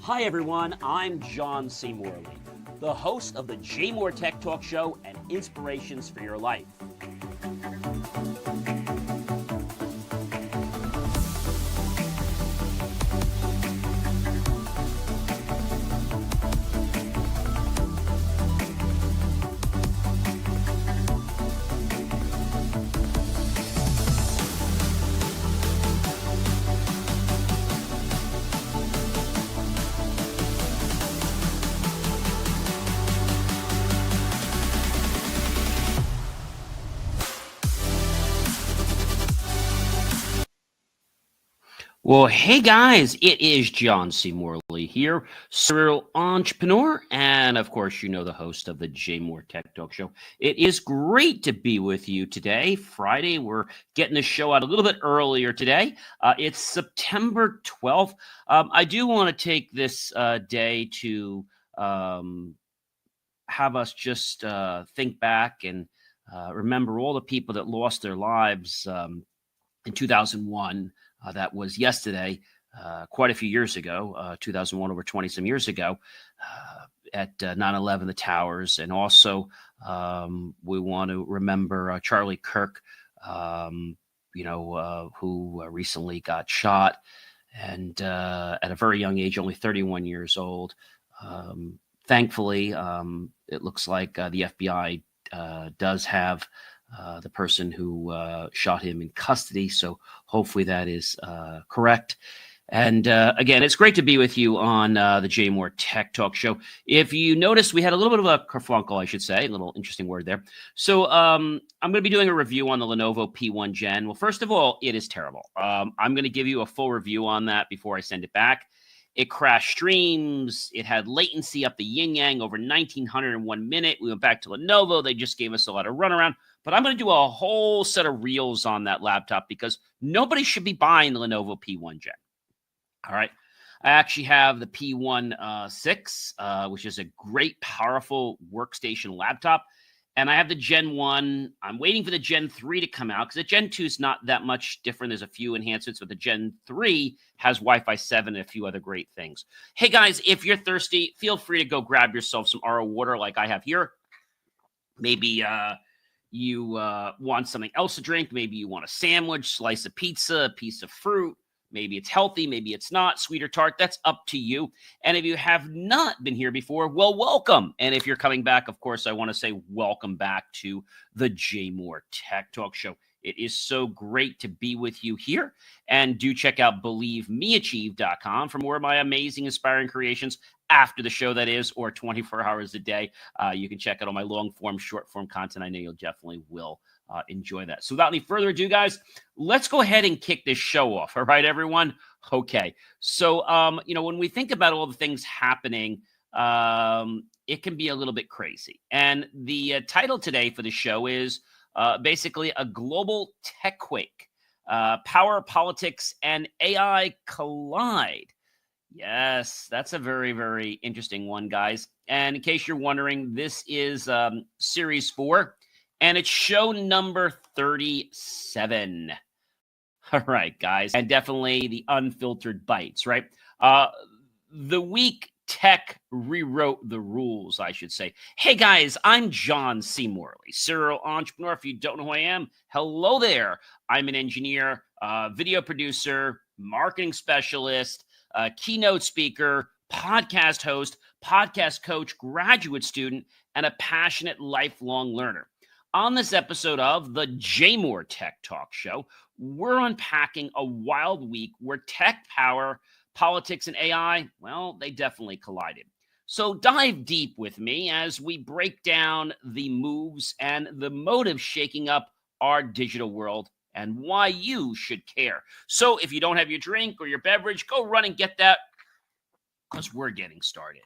Hi everyone, I'm John C. Morley, the host of the J. Moore Tech Talk Show and Inspirations for Your Life. Well, hey guys, it is John C. Morley here, serial entrepreneur, and of course, you know, the host of the J. Moore Tech Talk Show. It is great to be with you today, Friday. We're getting the show out a little bit earlier today. It's September 12th. I do want to take this day to have us just think back and remember all the people that lost their lives in 2001. That was yesterday, quite a few years ago, 2001, over 20-some years ago, at 9/11, the towers. And also, we want to remember Charlie Kirk, who recently got shot and at a very young age, only 31 years old. Thankfully, it looks like the FBI does have the person who shot him in custody. So hopefully that is correct. And again, it's great to be with you on the J. Moore Tech Talk Show. If you notice, we had a little bit of a kerfuffle, I should say, a little interesting word there. So I'm going to be doing a review on the Lenovo P1 Gen. Well, first of all, it is terrible. I'm going to give you a full review on that before I send it back. It crashed streams. It had latency up the yin-yang over 1901 minute. We went back to Lenovo. They just gave us a lot of runaround. But I'm going to do a whole set of reels on that laptop because nobody should be buying the Lenovo P1 Gen. All right. I actually have the P1 6, which is a great, powerful workstation laptop. And I have the Gen 1. I'm waiting for the Gen 3 to come out because the Gen 2 is not that much different. There's a few enhancements, but the Gen 3 has Wi-Fi 7 and a few other great things. Hey, guys, if you're thirsty, feel free to go grab yourself some RO water like I have here. Maybe you want something else to drink. Maybe you want a sandwich, slice of pizza, a piece of fruit. Maybe it's healthy. Maybe it's not. Sweet or tart. That's up to you. And if you have not been here before, well, welcome. And if you're coming back, of course, I want to say welcome back to the J. Moore Tech Talk Show. It is so great to be with you here. And do check out BelieveMeAchieve.com for more of my amazing, inspiring creations after the show, that is, or 24 hours a day. You can check out all my long-form, short-form content. I know you'll definitely will enjoy that. So without any further ado, guys, let's go ahead and kick this show off. All right, everyone? Okay. So, when we think about all the things happening, it can be a little bit crazy. And the title today for the show is basically a global tech quake. Power, politics, and AI collide. Yes, that's a very, very interesting one, guys. And in case you're wondering, this is Series 4, and it's show number 37. All right, guys. And definitely the unfiltered bites, right? The week tech rewrote the rules, I should say. Hey, guys, I'm John C. Morley, serial entrepreneur. If you don't know who I am, hello there. I'm an engineer, video producer, marketing specialist, keynote speaker, podcast host, podcast coach, graduate student, and a passionate lifelong learner. On this episode of the J. Moore Tech Talk Show, we're unpacking a wild week where tech, power, politics, and AI, well, they definitely collided. So dive deep with me as we break down the moves and the motives shaking up our digital world and why you should care. So if you don't have your drink or your beverage, go run and get that because we're getting started.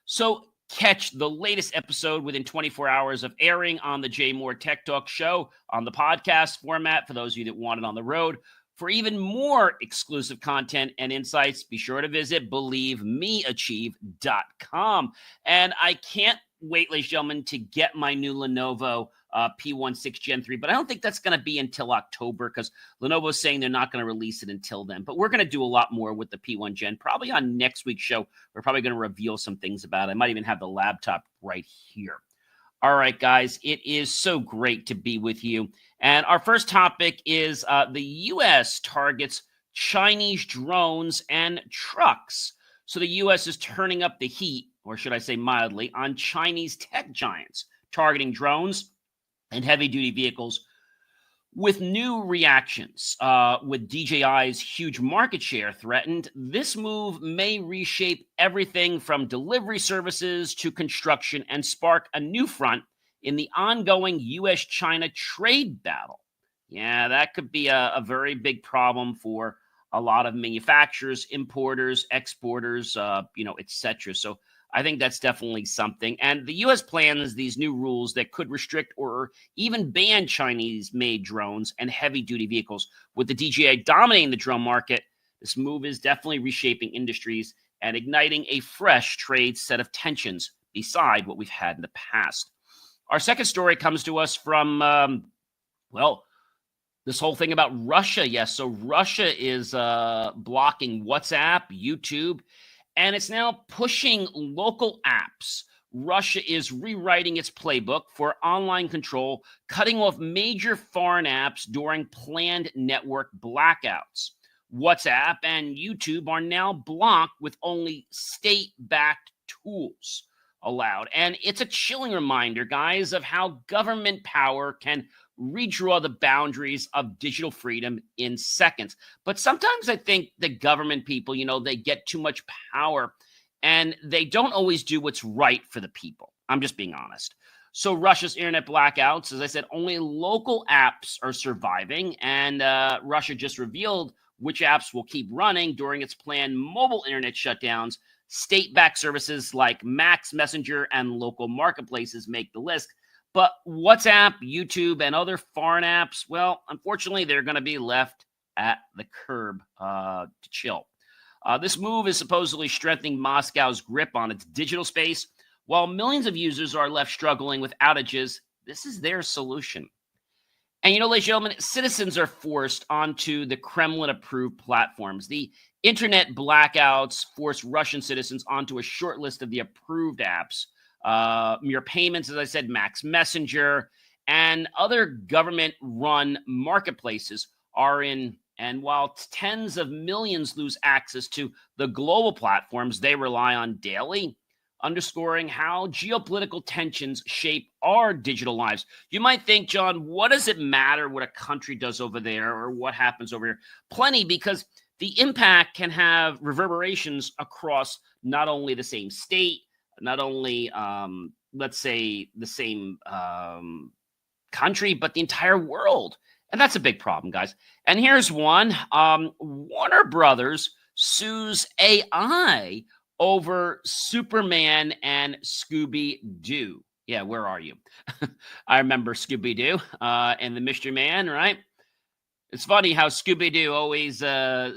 So catch the latest episode within 24 hours of airing on the J. Moore Tech Talk Show on the podcast format for those of you that want it on the road. For even more exclusive content and insights, be sure to visit believemeachieve.com. And I can't wait, ladies and gentlemen, to get my new Lenovo P16 Gen 3, but I don't think that's going to be until October because Lenovo is saying they're not going to release it until then. But we're going to do a lot more with the P1 Gen. Probably on next week's show, we're probably going to reveal some things about it. I might even have the laptop right here. All right, guys, it is so great to be with you. And our first topic is the U.S. targets Chinese drones and trucks. So the U.S. is turning up the heat, or should I say mildly, on Chinese tech giants, targeting drones and heavy-duty vehicles with new reactions. With DJI's huge market share threatened, this move may reshape everything from delivery services to construction and spark a new front in the ongoing U.S.-China trade battle. Yeah, that could be a very big problem for a lot of manufacturers, importers, exporters, etc. So I think that's definitely something. And the U.S. plans these new rules that could restrict or even ban Chinese-made drones and heavy-duty vehicles. With the DJI dominating the drone market, this move is definitely reshaping industries and igniting a fresh trade set of tensions beside what we've had in the past. Our second story comes to us from, this whole thing about Russia. Yes, so Russia is blocking WhatsApp, YouTube, and it's now pushing local apps. Russia is rewriting its playbook for online control, cutting off major foreign apps during planned network blackouts. WhatsApp and YouTube are now blocked with only state-backed tools allowed. And it's a chilling reminder, guys, of how government power can redraw the boundaries of digital freedom in seconds. But sometimes I think the government people, they get too much power and they don't always do what's right for the people. I'm just being honest. So Russia's internet blackouts, as I said, only local apps are surviving. And Russia just revealed which apps will keep running during its planned mobile internet shutdowns. State-backed services like Max Messenger and local marketplaces make the list. But WhatsApp, YouTube, and other foreign apps, well, unfortunately, they're going to be left at the curb to chill. This move is supposedly strengthening Moscow's grip on its digital space. While millions of users are left struggling with outages, this is their solution. And, ladies and gentlemen, citizens are forced onto the Kremlin-approved platforms. The internet blackouts force Russian citizens onto a short list of the approved apps. Mere Payments, as I said, Max Messenger, and other government-run marketplaces are in. And while tens of millions lose access to the global platforms they rely on daily, underscoring how geopolitical tensions shape our digital lives. You might think, John, what does it matter what a country does over there or what happens over here? Plenty, because the impact can have reverberations across not only the same state, not only, let's say, the same country, but the entire world. And that's a big problem, guys. And here's one. Warner Brothers sues AI over Superman and Scooby-Doo. Yeah, where are you? I remember Scooby-Doo and the Mystery Man, right? It's funny how Scooby-Doo always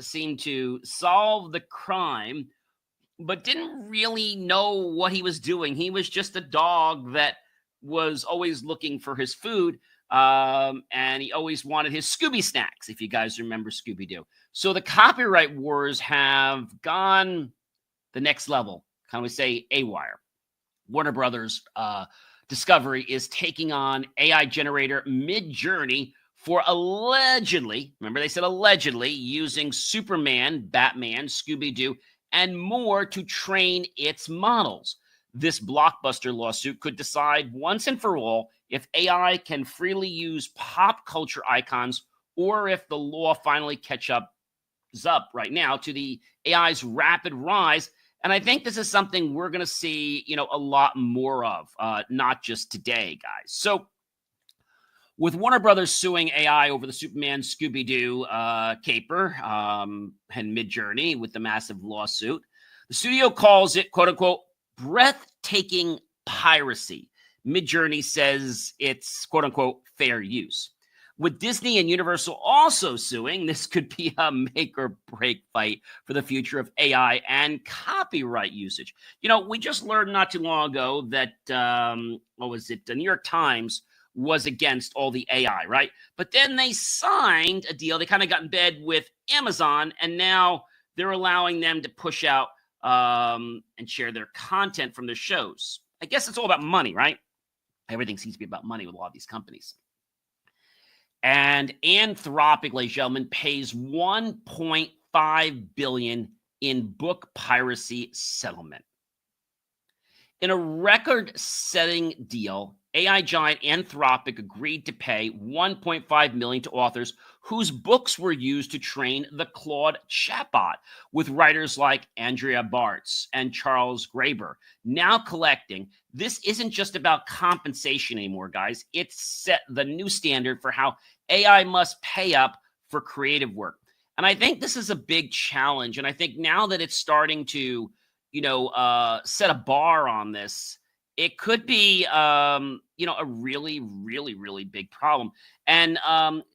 seemed to solve the crime, but didn't really know what he was doing. He was just a dog that was always looking for his food, and he always wanted his Scooby snacks, if you guys remember Scooby-Doo. So the copyright wars have gone the next level, can we say AWire. Warner Brothers Discovery is taking on AI generator Midjourney for allegedly, remember they said allegedly, using Superman, Batman, Scooby-Doo, and more to train its models. This blockbuster lawsuit could decide once and for all if AI can freely use pop culture icons or if the law finally catches up right now to the AI's rapid rise. And I think this is something we're going to see, a lot more of, not just today, guys. So with Warner Brothers suing AI over the Superman Scooby-Doo caper and Midjourney with the massive lawsuit, the studio calls it, quote unquote, breathtaking piracy. Midjourney says it's, quote unquote, fair use. With Disney and Universal also suing, this could be a make or break fight for the future of AI and copyright usage. We just learned not too long ago that, what was it? The New York Times was against all the AI, right? But then they signed a deal. They kind of got in bed with Amazon, and now they're allowing them to push out and share their content from their shows. I guess it's all about money, right? Everything seems to be about money with a lot of these companies. And Anthropic, ladies and gentlemen, pays $1.5 billion in book piracy settlement. In a record-setting deal, AI giant Anthropic agreed to pay $1.5 million to authors whose books were used to train the Claude chatbot, with writers like Andrea Bartz and Charles Graeber now collecting. This isn't just about compensation anymore, guys. It's set the new standard for how AI must pay up for creative work. And I think this is a big challenge. And I think now that it's starting to, set a bar on this, it could be, a really, really, really big problem. And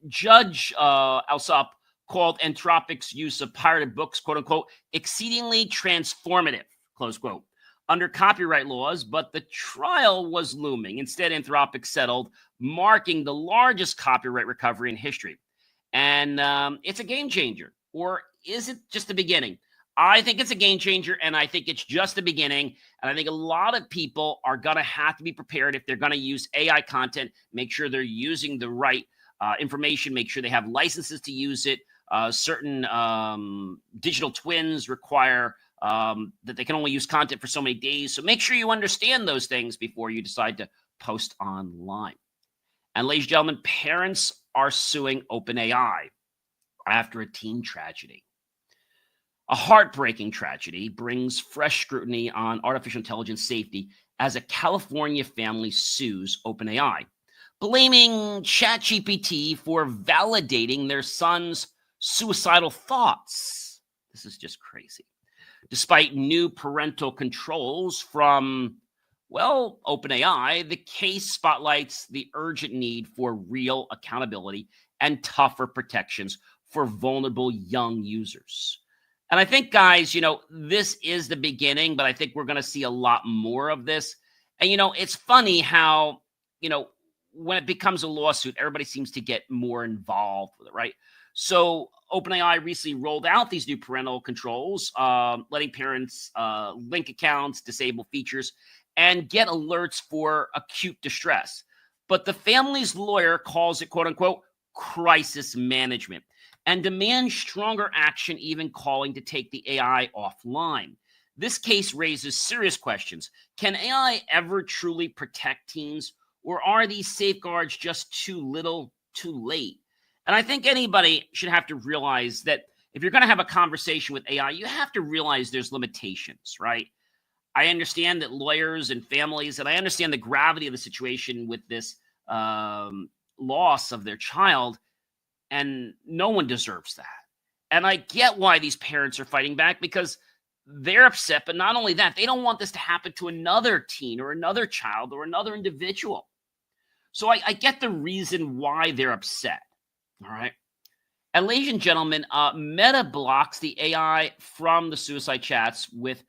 Judge Alsop called Anthropic's use of pirated books, quote unquote, exceedingly transformative, close quote, under copyright laws. But the trial was looming. Instead, Anthropic settled, marking the largest copyright recovery in history. And it's a game changer. Or is it just the beginning? I think it's a game changer, and I think it's just the beginning. And I think a lot of people are going to have to be prepared if they're going to use AI content. Make sure they're using the right information. Make sure they have licenses to use it. Certain digital twins require that they can only use content for so many days. So make sure you understand those things before you decide to post online. And ladies and gentlemen, parents are suing OpenAI after a teen tragedy. A heartbreaking tragedy brings fresh scrutiny on artificial intelligence safety as a California family sues OpenAI, blaming ChatGPT for validating their son's suicidal thoughts. This is just crazy. Despite new parental controls from, OpenAI, the case spotlights the urgent need for real accountability and tougher protections for vulnerable young users. And I think, guys, this is the beginning, but I think we're going to see a lot more of this. And, it's funny how, when it becomes a lawsuit, everybody seems to get more involved with it, right? So OpenAI recently rolled out these new parental controls, letting parents link accounts, disable features, and get alerts for acute distress. But the family's lawyer calls it, quote unquote, crisis management, and demands stronger action, even calling to take the AI offline. This case raises serious questions. Can AI ever truly protect teens, or are these safeguards just too little, too late? And I think anybody should have to realize that if you're going to have a conversation with AI, you have to realize there's limitations, right? I understand that lawyers and families, and I understand the gravity of the situation with this loss of their child, and no one deserves that. And I get why these parents are fighting back, because they're upset. But not only that, they don't want this to happen to another teen or another child or another individual. So I get the reason why they're upset. All right. And ladies and gentlemen, Meta blocks the AI from the suicide chats, with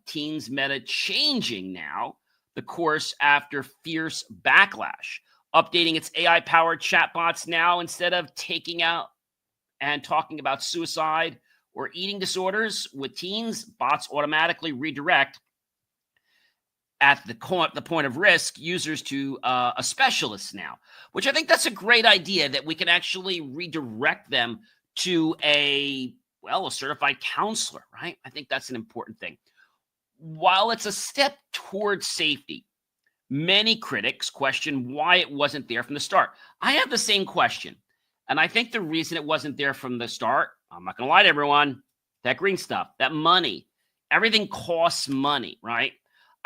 teens Meta changing now the course after fierce backlash, updating its AI-powered chatbots now. Instead of taking out and talking about suicide or eating disorders with teens, bots automatically redirect at the point of risk users to a specialist now, which I think that's a great idea, that we can actually redirect them to a certified counselor, right? I think that's an important thing. While it's a step towards safety, many critics question why it wasn't there from the start. I have the same question. And I think the reason it wasn't there from the start, I'm not going to lie to everyone, that green stuff, that money, everything costs money, right?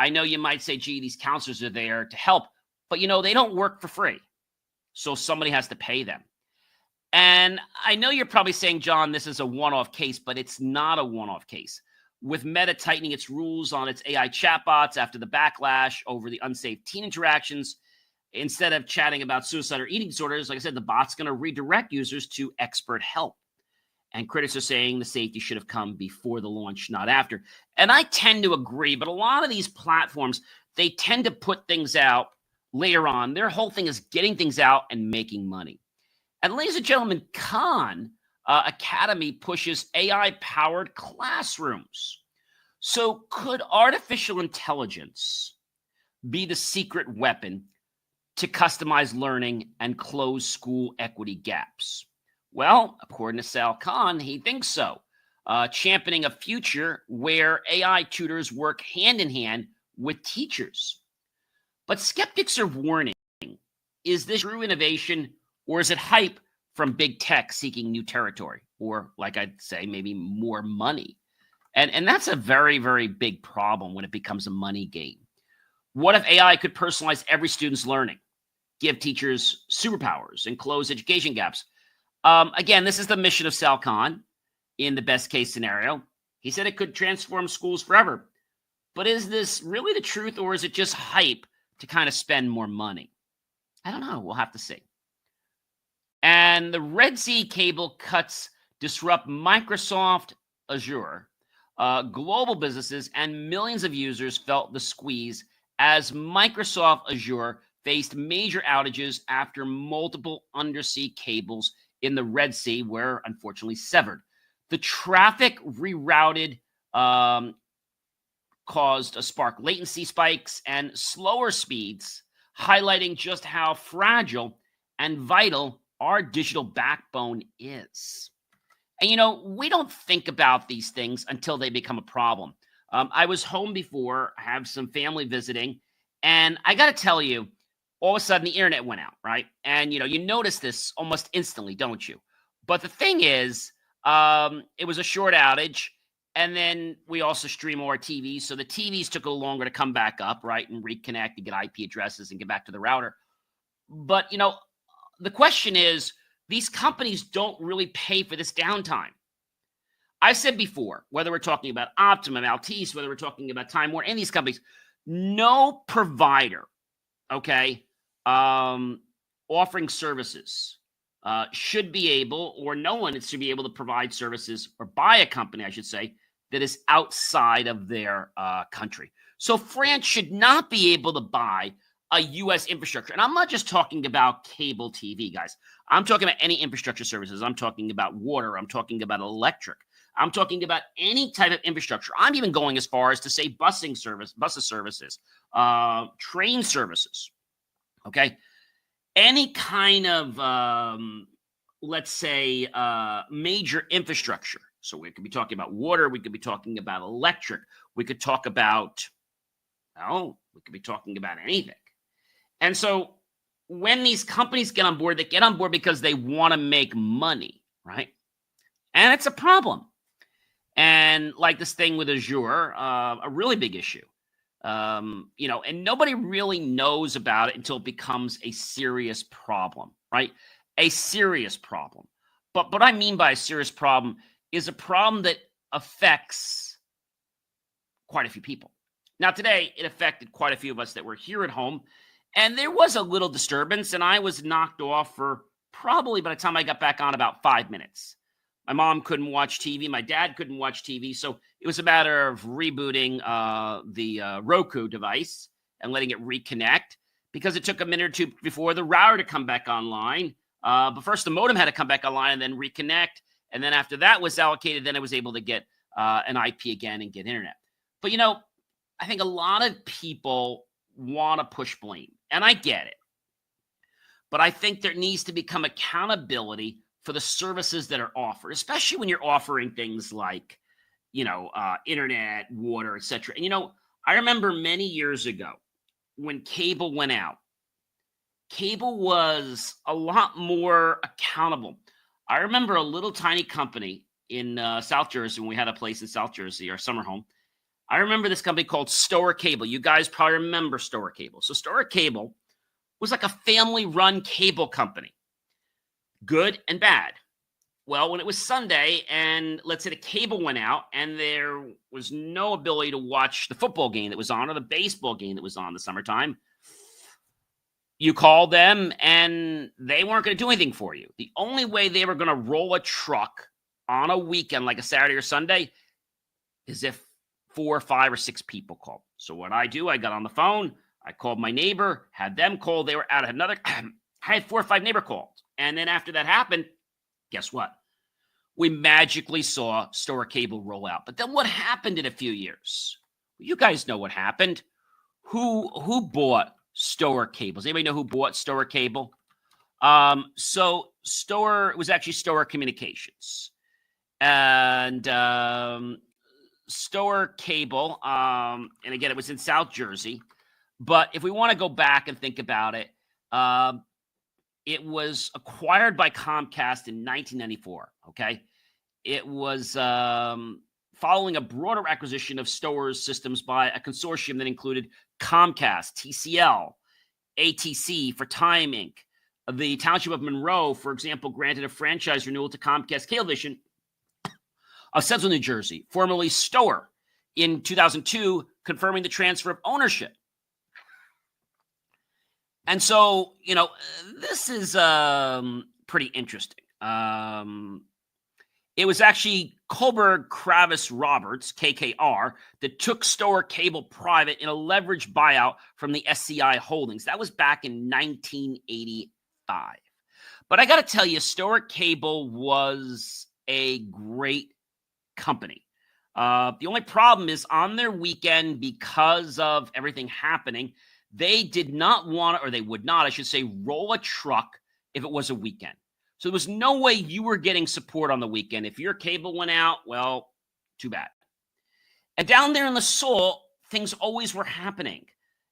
I know you might say, gee, these counselors are there to help, but they don't work for free. So somebody has to pay them. And I know you're probably saying, John, this is a one-off case, but it's not a one-off case. With Meta tightening its rules on its AI chatbots after the backlash over the unsafe teen interactions, Instead of chatting about suicide or eating disorders, like I said, the bot's going to redirect users to expert help. And critics are saying the safety should have come before the launch, not after. And I tend to agree, but a lot of these platforms, they tend to put things out later on. Their whole thing is getting things out and making money. And ladies and gentlemen, Khan Academy pushes AI-powered classrooms. So could artificial intelligence be the secret weapon to customize learning and close school equity gaps? Well, according to Sal Khan, he thinks so, championing a future where AI tutors work hand in hand with teachers. But skeptics are warning, is this true innovation or is it hype from big tech seeking new territory? Or, like I'd say, maybe more money. And that's a very, very big problem when it becomes a money game. What if AI could personalize every student's learning, give teachers superpowers, and close education gaps? Again, this is the mission of Sal Khan in the best case scenario. He said it could transform schools forever. But is this really the truth, or is it just hype to kind of spend more money? I don't know. We'll have to see. And the Red Sea cable cuts disrupt Microsoft Azure. Global businesses and millions of users felt the squeeze as Microsoft Azure faced major outages after multiple undersea cables in the Red Sea were unfortunately severed. The traffic rerouted caused a spark latency spikes and slower speeds, highlighting just how fragile and vital our digital backbone is. And, we don't think about these things until they become a problem. I was home before, I have some family visiting, and I got to tell you, all of a sudden the internet went out, right? And, you notice this almost instantly, don't you? But the thing is, it was a short outage, and then we also stream our TVs. So the TVs took a little longer to come back up, right? And reconnect and get IP addresses and get back to the router. But, the question is, these companies don't really pay for this downtime. I said before, whether we're talking about Optimum, Altice, whether we're talking about Time Warner, any of these companies, no provider, okay, offering services should be able, or no one should be able to provide services or buy a company, I should say, that is outside of their country. So France should not be able to buy a U.S. infrastructure. And I'm not just talking about cable TV, guys. I'm talking about any infrastructure services. I'm talking about water. I'm talking about electric. I'm talking about any type of infrastructure. I'm even going as far as to say buses services, train services, okay? Any kind of, let's say, major infrastructure. So we could be talking about water. We could be talking about electric. We could talk about, we could be talking about anything. And so when these companies get on board, they get on board because they want to make money, right? And it's a problem. And like this thing with Azure, a really big issue. And nobody really knows about it until it becomes a serious problem, right? A serious problem. But what I mean by a serious problem is a problem that affects quite a few people. Now, today, it affected quite a few of us that were here at home. And there was a little disturbance, and I was knocked off for probably, by the time I got back on, about 5 minutes. My mom couldn't watch TV. My dad couldn't watch TV. So it was a matter of rebooting the Roku device and letting it reconnect, because it took a minute or two before the router to come back online. But first, the modem had to come back online and then reconnect. And then after that was allocated, then I was able to get an IP again and get internet. But, I think a lot of people want to push blame, and I get it. But I think there needs to become accountability for the services that are offered, especially when you're offering things like, internet, water, etc. And, I remember many years ago when cable went out, cable was a lot more accountable. I remember a little tiny company in South Jersey, when we had a place in South Jersey, our summer home. I remember this company called Storer Cable. You guys probably remember Storer Cable. So Storer Cable was like a family-run cable company. Good and bad. Well, when it was Sunday and let's say the cable went out and there was no ability to watch the football game that was on or the baseball game that was on in the summertime, You called them and they weren't going to do anything for you. The only way they were going to roll a truck on a weekend, like a Saturday or Sunday, is if 4, 5, or 6 people called. So what I do, I got on the phone, I called my neighbor, had them call. They were out. Another, I had 4 or 5 neighbor calls. And then after that happened, guess what? We magically saw Storer Cable roll out. But then what happened in a few years? You guys know what happened. Who bought Storer Cables? Anybody know who bought Storer Cable? So Storer was actually Storer Communications. And Storer Cable, and again, it was in South Jersey. But if we want to go back and think about it, it was acquired by Comcast in 1994, okay? It was following a broader acquisition of Storer's systems by a consortium that included Comcast, TCL, ATC for Time Inc. The Township of Monroe, for example, granted a franchise renewal to Comcast Cablevision of Central New Jersey, formerly Storer, in 2002, confirming the transfer of ownership. And so, this is pretty interesting. It was actually Kohlberg Kravis Roberts, KKR, that took Storer Cable private in a leveraged buyout from the SCI Holdings. That was back in 1985. But I got to tell you, Storer Cable was a great company. The only problem is on their weekend, because of everything happening, they did not want, or they would not, I should say, roll a truck if it was a weekend. So there was no way you were getting support on the weekend. If your cable went out, well, too bad. And down there in the soil, things always were happening.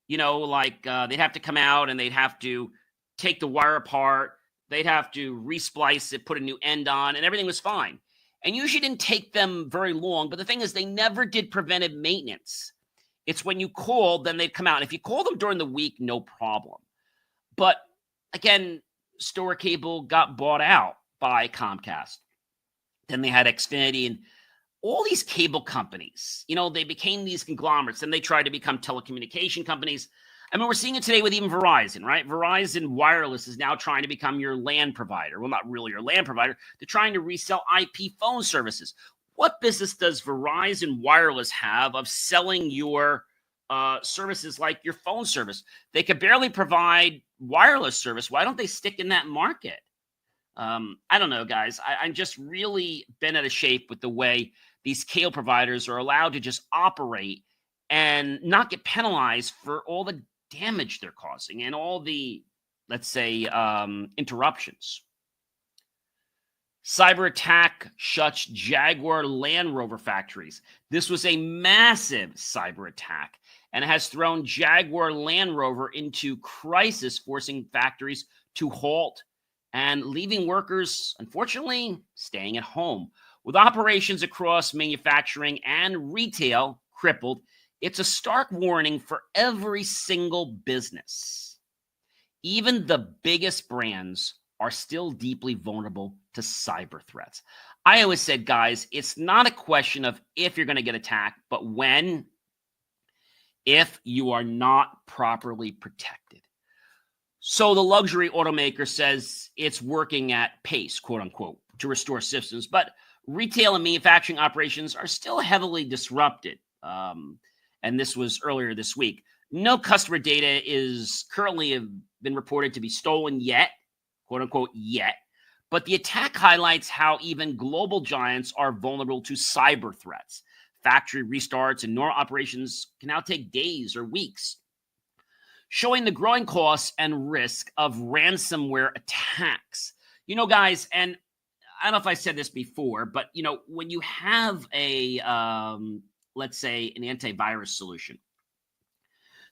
They'd have to come out and they'd have to take the wire apart. They'd have to resplice it, put a new end on, and everything was fine. And usually didn't take them very long. But the thing is, they never did preventive maintenance. It's when you called, then they'd come out. And if you called them during the week, no problem. But again, Storer Cable got bought out by Comcast. Then they had Xfinity and all these cable companies. They became these conglomerates. And they tried to become telecommunication companies. I mean, we're seeing it today with even Verizon, right? Verizon Wireless is now trying to become your LAN provider. Well, not really your LAN provider. They're trying to resell IP phone services. What business does Verizon Wireless have of selling your services like your phone service? They could barely provide wireless service. Why don't they stick in that market? I don't know, guys. I'm just really bent out of shape with the way these cable providers are allowed to just operate and not get penalized for all the damage they're causing and all the, let's say, interruptions. Cyber attack shuts Jaguar Land Rover factories. This was a massive cyber attack, and it has thrown Jaguar Land Rover into crisis, forcing factories to halt and leaving workers, unfortunately, staying at home. With operations across manufacturing and retail crippled, it's a stark warning for every single business. Even the biggest brands are still deeply vulnerable to cyber threats. I always said, guys, it's not a question of if you're going to get attacked, but when, if you are not properly protected. So the luxury automaker says it's working at pace, quote unquote, to restore systems, but retail and manufacturing operations are still heavily disrupted. And this was earlier this week. No customer data is currently been reported to be stolen yet, quote unquote, yet. But the attack highlights how even global giants are vulnerable to cyber threats. Factory restarts and normal operations can now take days or weeks, showing the growing costs and risk of ransomware attacks. Guys, and I don't know if I said this before, but, when you have a, let's say, an antivirus solution,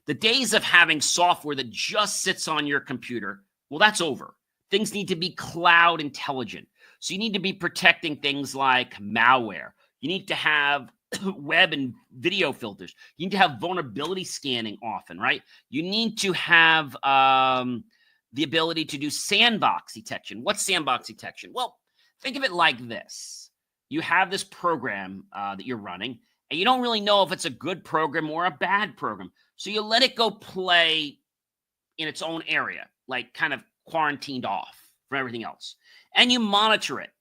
the days of having software that just sits on your computer, well, that's over. Things need to be cloud intelligent. So you need to be protecting things like malware. You need to have web and video filters. You need to have vulnerability scanning often, right? You need to have the ability to do sandbox detection. What's sandbox detection? Well, think of it like this. You have this program that you're running, and you don't really know if it's a good program or a bad program. So you let it go play in its own area, like kind of quarantined off from everything else. And you monitor it,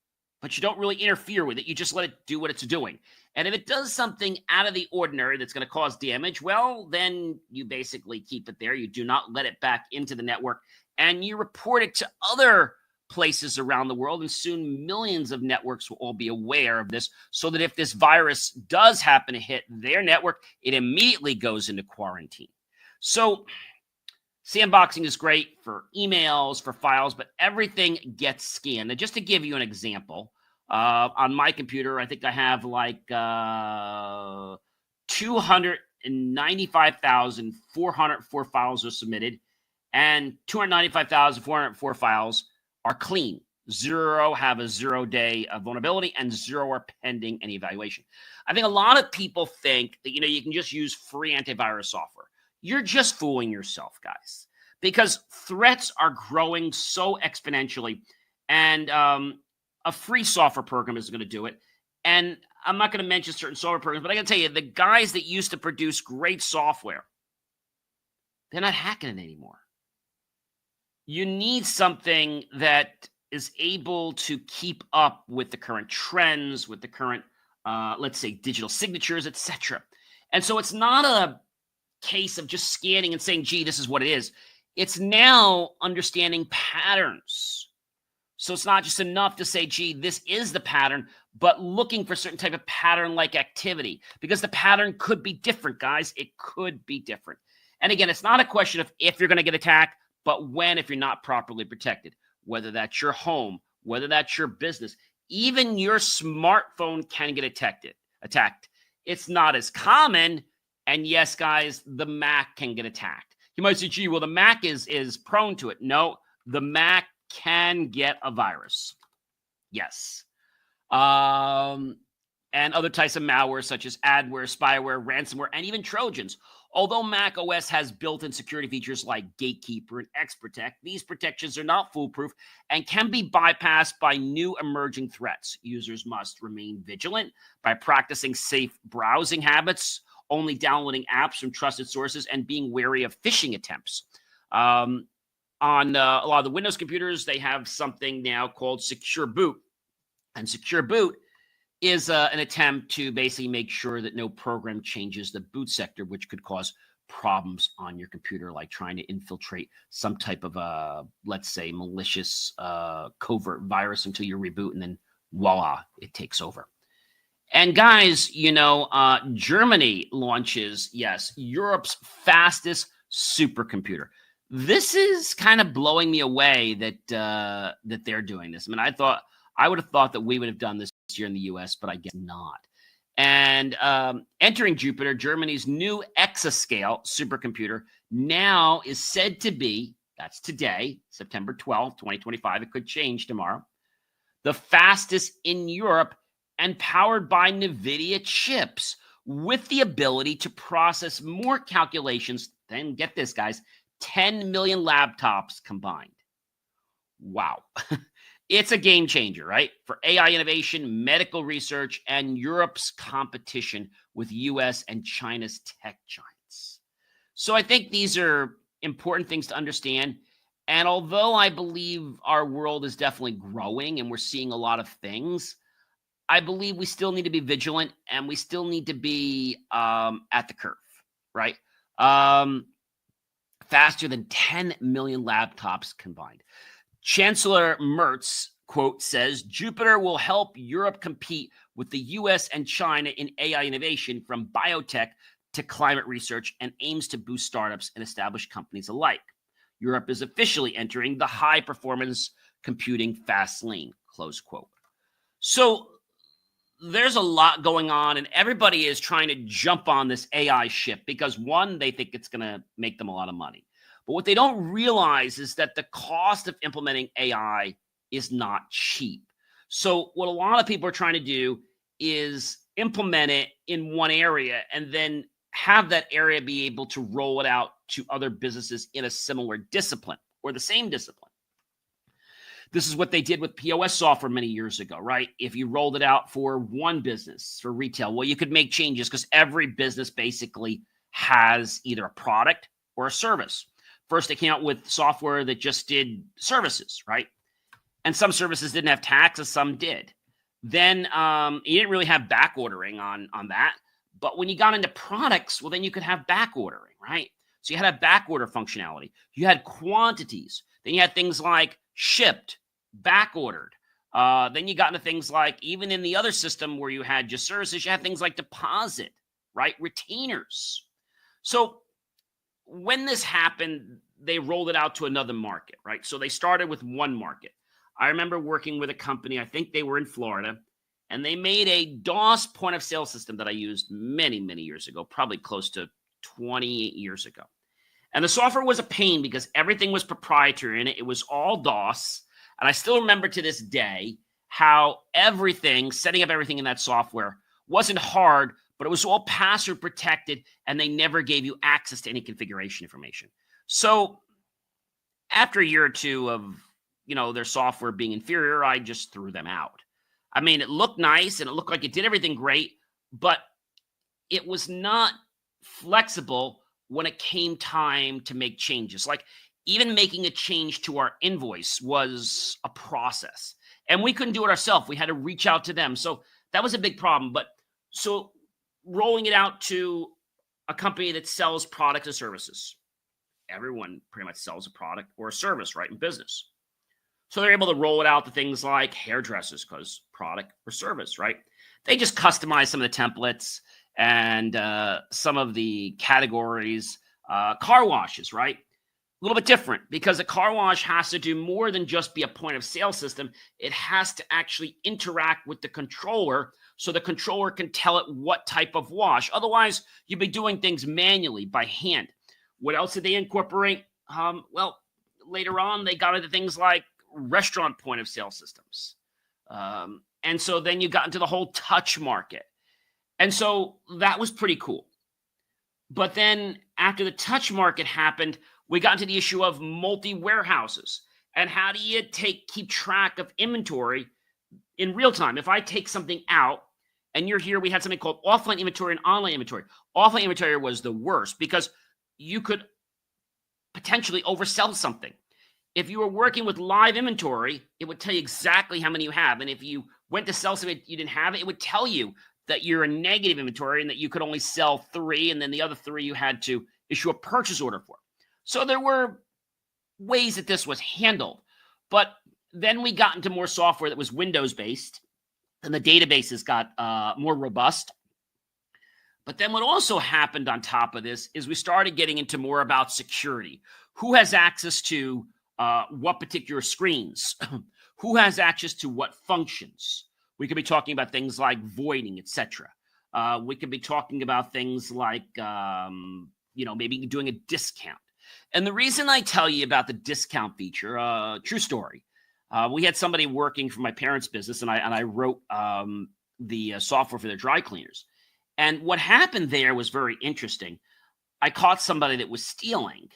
but you don't really interfere with it. You just let it do what it's doing. And if it does something out of the ordinary that's going to cause damage, well, then you basically keep it there. You do not let it back into the network, and you report it to other places around the world, and soon millions of networks will all be aware of this, so that if this virus does happen to hit their network, it immediately goes into quarantine. So sandboxing is great for emails, for files, but everything gets scanned. And just to give you an example, on my computer, I think I have like 295,404 files are submitted, and 295,404 files are clean. 0 have a 0-day vulnerability, and 0 are pending any evaluation. I think a lot of people think that, you can just use free antivirus software. You're just fooling yourself, guys, because threats are growing so exponentially, and a free software program is going to do it. And I'm not going to mention certain software programs, but I got to tell you, the guys that used to produce great software, they're not hacking it anymore. You need something that is able to keep up with the current trends, with the current, let's say, digital signatures, etc. And so it's not a case of just scanning and saying, gee, this is what it is. It's now understanding patterns. So it's not just enough to say, gee, this is the pattern, but looking for certain type of pattern-like activity, because the pattern could be different, guys. It could be different. And again, it's not a question of if you're going to get attacked, but when, if you're not properly protected, whether that's your home, whether that's your business, even your smartphone can get attacked. It's not as common. And yes, guys, the Mac can get attacked. You might say, gee, well, the Mac is prone to it. No, the Mac can get a virus. Yes. And other types of malware, such as adware, spyware, ransomware, and even Trojans. Although Mac OS has built-in security features like Gatekeeper and XProtect, these protections are not foolproof and can be bypassed by new emerging threats. Users must remain vigilant by practicing safe browsing habits, only downloading apps from trusted sources, and being wary of phishing attempts. On a lot of the Windows computers, they have something now called Secure Boot. And Secure Boot is an attempt to basically make sure that no program changes the boot sector, which could cause problems on your computer, like trying to infiltrate some type of, let's say, malicious covert virus until you reboot, and then voila, it takes over. And guys, Germany launches, yes, Europe's fastest supercomputer. This is kind of blowing me away that they're doing this. I mean, I would have thought that we would have done this here in the U.S., but I guess not. And entering Jupiter, Germany's new exascale supercomputer now is said to be, that's today, September 12th, 2025. It could change tomorrow. The fastest in Europe, and powered by NVIDIA chips, with the ability to process more calculations than, get this, guys, 10 million laptops combined. Wow. It's a game changer, right? For AI innovation, medical research, and Europe's competition with US and China's tech giants. So I think these are important things to understand. And although I believe our world is definitely growing and we're seeing a lot of things, I believe we still need to be vigilant, and we still need to be at the curve, right? Faster than 10 million laptops combined. Chancellor Merz, quote, says, Jupiter will help Europe compete with the US and China in AI innovation, from biotech to climate research, and aims to boost startups and established companies alike. Europe is officially entering the high-performance computing fast lane, close quote. So there's a lot going on, and everybody is trying to jump on this AI ship because, one, they think it's going to make them a lot of money. But what they don't realize is that the cost of implementing AI is not cheap. So what a lot of people are trying to do is implement it in one area and then have that area be able to roll it out to other businesses in a similar discipline or the same discipline. This is what they did with POS software many years ago, right? If you rolled it out for one business, for retail, well, you could make changes because every business basically has either a product or a service. First, they came out with software that just did services, right? And some services didn't have taxes, some did. Then you didn't really have back ordering on that. But when you got into products, well, then you could have back ordering, right? So you had a back order functionality. You had quantities. Then you had things like shipped, back ordered. Then you got into things like, even in the other system where you had just services, you had things like deposit, right? Retainers. So when this happened, they rolled it out to another market, right? So they started with one market. I remember working with a company, I think they were in Florida, and they made a DOS point of sale system that I used many, many years ago, probably close to 28 years ago. And the software was a pain because everything was proprietary in it. It was all DOS. And I still remember to this day how setting up everything in that software wasn't hard, but it was all password protected, and they never gave you access to any configuration information. So after a year or two of their software being inferior, I just threw them out. I mean, it looked nice and it looked like it did everything great, but it was not flexible when it came time to make changes. Like, even making a change to our invoice was a process, and we couldn't do it ourselves. We had to reach out to them. So that was a big problem. But so rolling it out to a company that sells products and services, everyone pretty much sells a product or a service, right, in business. So they're able to roll it out to things like hairdressers, because product or service, right? They just customize some of the templates and some of the categories. Car washes, right? A little bit different, because a car wash has to do more than just be a point of sale system. It has to actually interact with the controller, so the controller can tell it what type of wash. Otherwise, you'd be doing things manually by hand. What else did they incorporate? Well, later on, they got into things like restaurant point of sale systems. And so then you got into the whole touch market. And so that was pretty cool. But then after the touch market happened, we got into the issue of multi-warehouses. And how do you keep track of inventory in real time? If I take something out, and you're here, we had something called offline inventory and online inventory. Offline inventory was the worst, because you could potentially oversell something. If you were working with live inventory, it would tell you exactly how many you have. And if you went to sell something you didn't have, it would tell you that you're a negative inventory and that you could only sell 3, and then the other 3 you had to issue a purchase order for. So there were ways that this was handled. But then we got into more software that was Windows-based, and the databases got more robust. But then what also happened on top of this is we started getting into more about security. Who has access to what particular screens? Who has access to what functions? We could be talking about things like voiding, etc. We could be talking about things like, maybe doing a discount. And the reason I tell you about the discount feature, true story, we had somebody working for my parents' business, and I wrote the software for their dry cleaners. And what happened there was very interesting. I caught somebody that was stealing,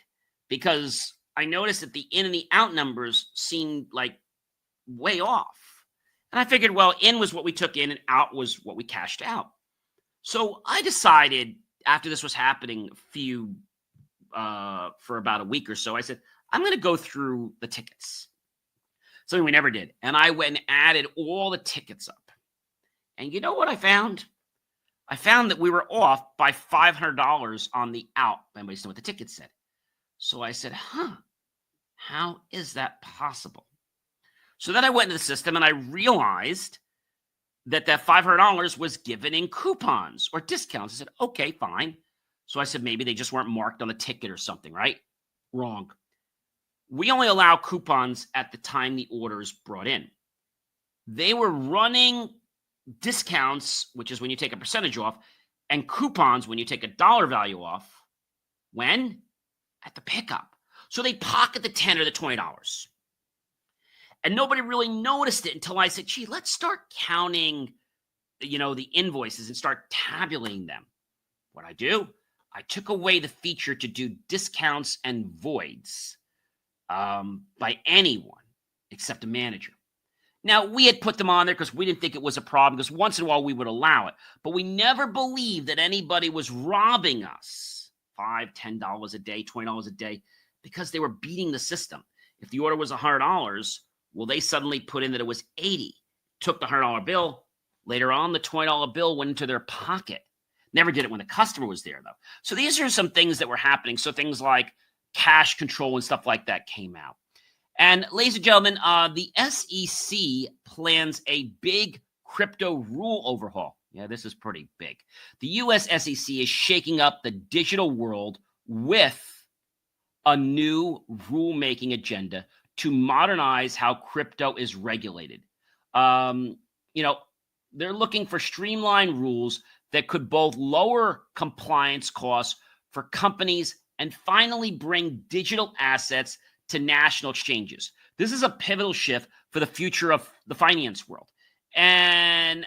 because I noticed that the in and the out numbers seemed like way off. And I figured, well, in was what we took in and out was what we cashed out. So I decided, after this was happening for about a week or so, I said, I'm going to go through the tickets. Something we never did. And I went and added all the tickets up. And you know what I found? I found that we were off by $500 on the out. Anybody know what the ticket said? So I said, how is that possible? So then I went into the system and I realized that $500 was given in coupons or discounts. I said, okay, fine. So I said, maybe they just weren't marked on the ticket or something, right? Wrong. We only allow coupons at the time the order is brought in. They were running discounts, which is when you take a percentage off, and coupons when you take a dollar value off. When? At the pickup. So they pocket the $10 or the $20. And nobody really noticed it until I said, gee, let's start counting, the invoices and start tabulating them. What I do? I took away the feature to do discounts and voids by anyone except a manager. Now, we had put them on there because we didn't think it was a problem, because once in a while we would allow it. But we never believed that anybody was robbing us $5, $10 a day, $20 a day. because they were beating the system. If the order was $100, well, they suddenly put in that it was 80, took the $100 bill. Later on, the $20 bill went into their pocket. Never did it when the customer was there, though. So these are some things that were happening. So things like cash control and stuff like that came out. And ladies and gentlemen, the SEC plans a big crypto rule overhaul. Yeah, this is pretty big. The US SEC is shaking up the digital world with a new rulemaking agenda to modernize how crypto is regulated. They're looking for streamlined rules that could both lower compliance costs for companies and finally bring digital assets to national exchanges. This is a pivotal shift for the future of the finance world. And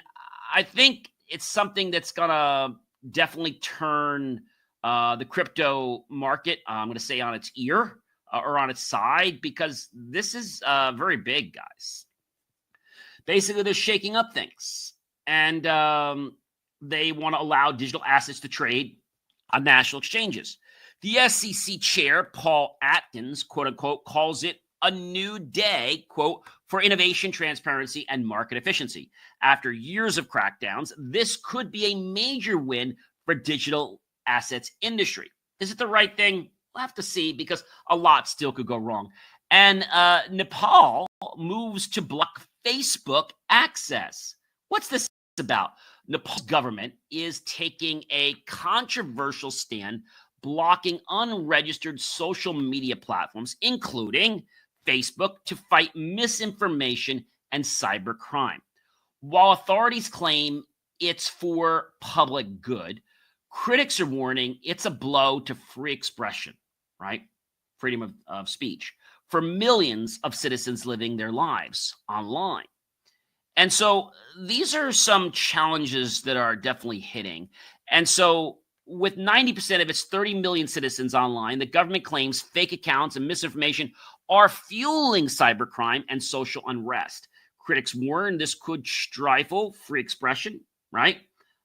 I think it's something that's going to definitely turn the crypto market, I'm going to say, on its ear or on its side, because this is very big, guys. Basically, they're shaking up things. And they want to allow digital assets to trade on national exchanges. The SEC chair, Paul Atkins, quote unquote, calls it a new day, quote, for innovation, transparency, and market efficiency. After years of crackdowns, this could be a major win for digital assets industry. Is it the right thing? We'll have to see, because a lot still could go wrong. And Nepal moves to block Facebook access. What's this about? Nepal's government is taking a controversial stand, blocking unregistered social media platforms, including Facebook, to fight misinformation and cybercrime. While authorities claim it's for public good, critics are warning it's a blow to free expression, right? Freedom of speech for millions of citizens living their lives online. And so these are some challenges that are definitely hitting. And so with 90% of its 30 million citizens online, the government claims fake accounts and misinformation are fueling cybercrime and social unrest. Critics warn this could stifle free expression, right,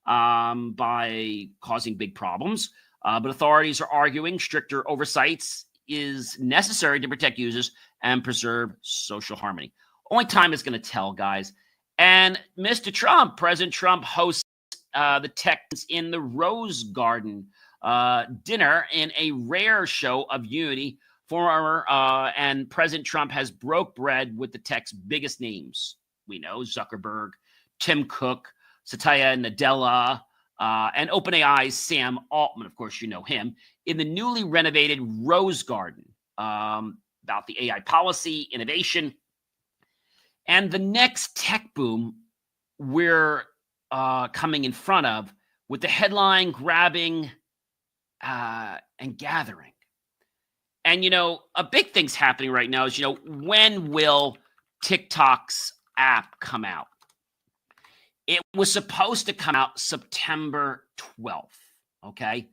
by causing big problems. But authorities are arguing stricter oversights is necessary to protect users and preserve social harmony. Only time is going to tell, guys. And Mr. Trump, President Trump, hosts the Texans in the Rose Garden dinner in a rare show of unity. And President Trump has broke bread with the tech's biggest names. We know Zuckerberg, Tim Cook, Satya Nadella, and OpenAI's Sam Altman, of course, you know him, in the newly renovated Rose Garden about the AI policy, innovation, and the next tech boom we're coming in front of, with the headline grabbing and gathering. And, a big thing's happening right now is, when will TikTok's app come out? It was supposed to come out September 12th, okay?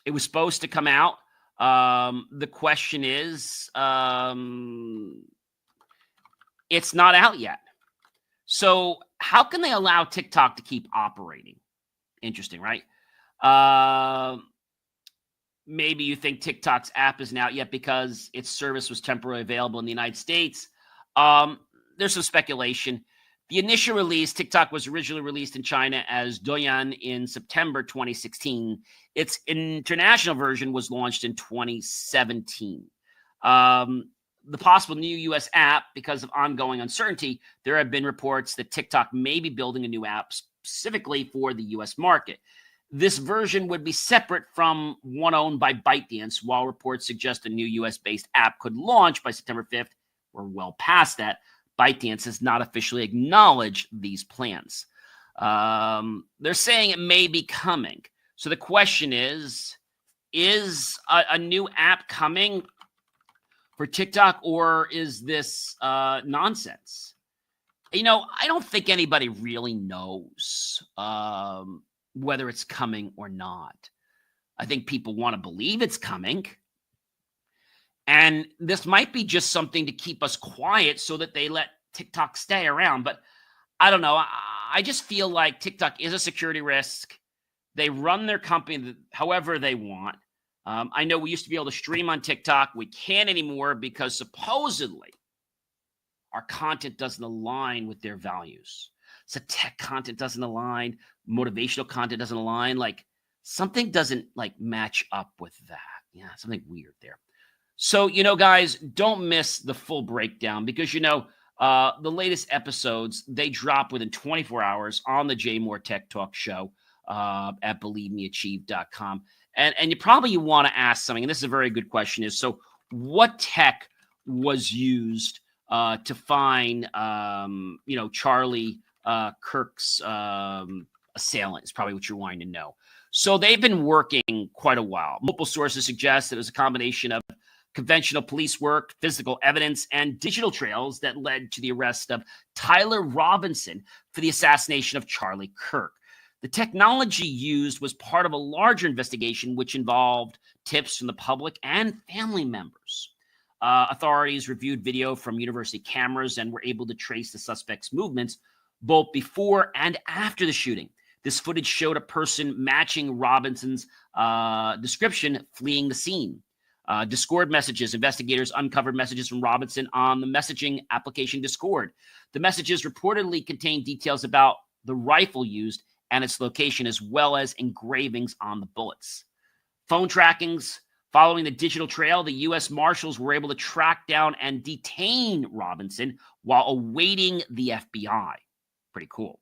It was supposed to come out. The question is, it's not out yet. So how can they allow TikTok to keep operating? Interesting, right? Maybe you think TikTok's app isn't out yet because its service was temporarily available in the United States. There's some speculation. The initial release, TikTok was originally released in China as Douyin in September 2016. Its international version was launched in 2017. The possible new U.S. app, because of ongoing uncertainty, there have been reports that TikTok may be building a new app specifically for the U.S. market. This version would be separate from one owned by ByteDance, while reports suggest a new U.S.-based app could launch by September 5th. We're well past that. ByteDance has not officially acknowledged these plans. They're saying it may be coming. So the question is a new app coming for TikTok, or is this nonsense? I don't think anybody really knows whether it's coming or not. I think people want to believe it's coming. And this might be just something to keep us quiet so that they let TikTok stay around. But I don't know. I just feel like TikTok is a security risk. They run their company however they want. I know we used to be able to stream on TikTok. We can't anymore because supposedly our content doesn't align with their values. So tech content doesn't align, motivational content doesn't align. Like something doesn't like match up with that. Yeah, something weird there. So, guys, don't miss the full breakdown because, the latest episodes, they drop within 24 hours on the Jay Moore Tech Talk show at believemeachieve.com. And you want to ask something, and this is a very good question, is so what tech was used to find, Charlie Kirk's assailant is probably what you're wanting to know. So they've been working quite a while. Multiple sources suggest that it was a combination of conventional police work, physical evidence, and digital trails that led to the arrest of Tyler Robinson for the assassination of Charlie Kirk. The technology used was part of a larger investigation which involved tips from the public and family members. Authorities reviewed video from university cameras and were able to trace the suspect's movements both before and after the shooting. This footage showed a person matching Robinson's description fleeing the scene. Discord messages. Investigators uncovered messages from Robinson on the messaging application Discord. The messages reportedly contained details about the rifle used and its location, as well as engravings on the bullets. Phone trackings. Following the digital trail, the U.S. Marshals were able to track down and detain Robinson while awaiting the FBI. Pretty cool.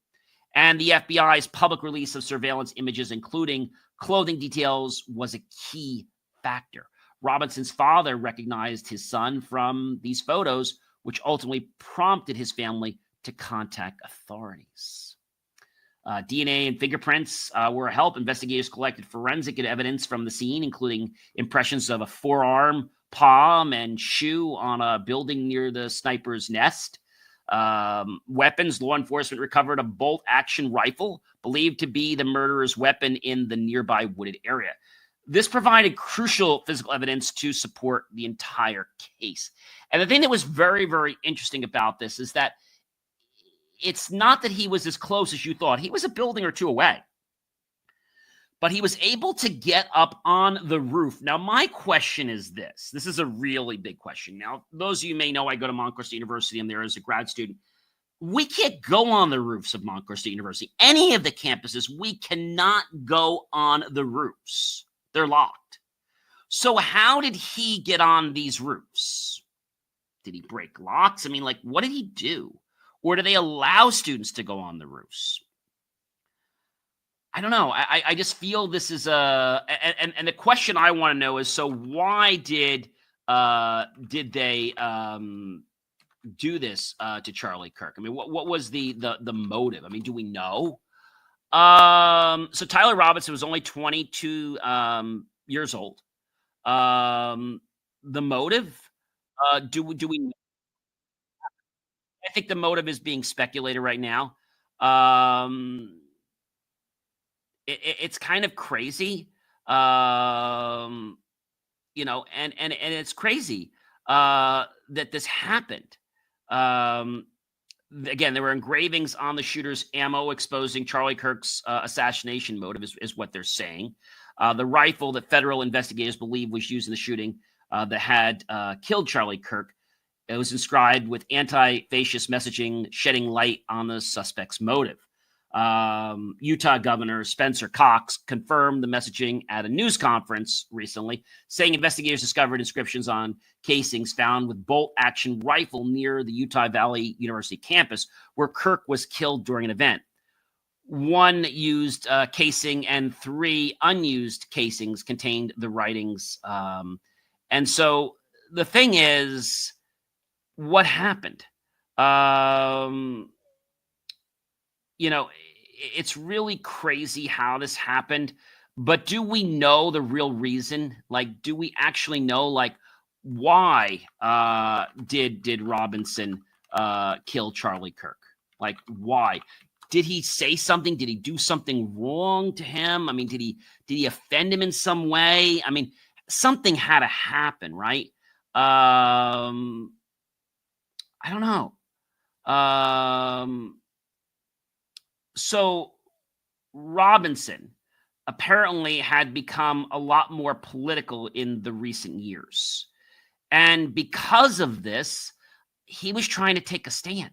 And the FBI's public release of surveillance images, including clothing details, was a key factor. Robinson's father recognized his son from these photos, which ultimately prompted his family to contact authorities. DNA and fingerprints were a help. Investigators collected forensic evidence from the scene, including impressions of a forearm, palm, and shoe on a building near the sniper's nest. Weapons. Law enforcement recovered a bolt-action rifle, believed to be the murderer's weapon in the nearby wooded area. This provided crucial physical evidence to support the entire case. And the thing that was very, very interesting about this is that it's not that he was as close as you thought. He was a building or two away. But he was able to get up on the roof. Now, my question is this. This is a really big question. Now, those of you may know I go to Montclair State University and there as a grad student. We can't go on the roofs of Montclair State University. Any of the campuses, we cannot go on the roofs. They're locked. So how did he get on these roofs? Did he break locks? I mean, like, what did he do? Or do they allow students to go on the roofs? I don't know. I just feel this is and the question I want to know is, so why did they do this to Charlie Kirk? I mean, what was the motive? I mean, do we know? So Tyler Robinson was only 22 years old. The motive, do we know? I think the motive is being speculated right now. It's kind of crazy, and it's crazy that this happened. Again, there were engravings on the shooter's ammo exposing Charlie Kirk's assassination motive, is what they're saying. The rifle that federal investigators believe was used in the shooting that had killed Charlie Kirk, it was inscribed with anti-fascist messaging, shedding light on the suspect's motive. Utah Governor Spencer Cox confirmed the messaging at a news conference recently, saying investigators discovered inscriptions on casings found with bolt-action rifle near the Utah Valley University campus, where Kirk was killed during an event. One used casing and 3 unused casings contained the writings. And so the thing is, what happened? It's really crazy how this happened, but do we know the real reason? Like, do we actually know, like, why did Robinson kill Charlie Kirk? Like, why? Did he say something? Did he do something wrong to him? I mean, did he offend him in some way? I mean, something had to happen, right? I don't know. So Robinson, apparently had become a lot more political in the recent years. And because of this, he was trying to take a stand.